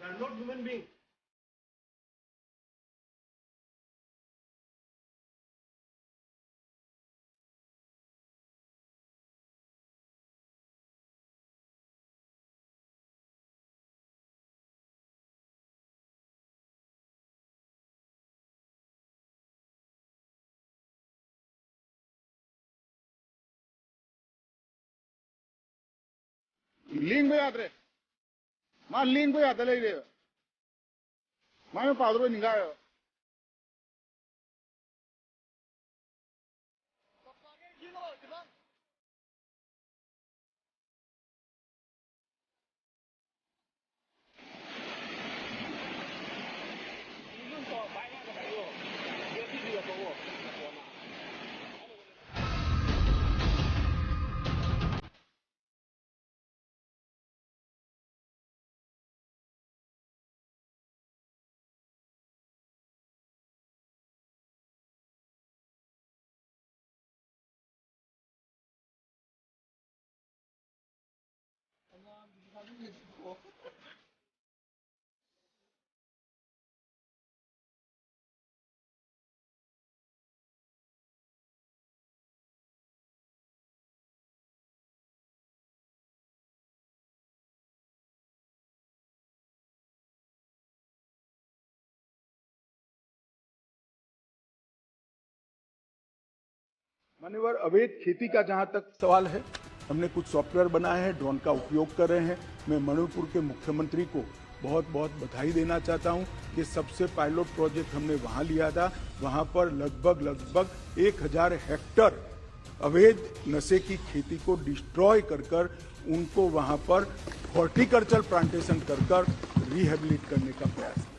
are not human beings. Link bre, ma link bre atale ide, ma me padro ninga. मान्यवर, अवैध खेती का जहां तक सवाल है, हमने कुछ सॉफ्टवेयर बनाए हैं, ड्रोन का उपयोग कर रहे हैं। मैं मणिपुर के मुख्यमंत्री को बहुत बहुत बधाई देना चाहता हूं कि सबसे पायलट प्रोजेक्ट हमने वहां लिया था। वहां पर लगभग 1000 हेक्टर अवैध नशे की खेती को डिस्ट्रॉय कर उनको वहां पर हॉर्टिकल्चर प्लांटेशन कर रिहेबिलिट करने का प्रयास किया।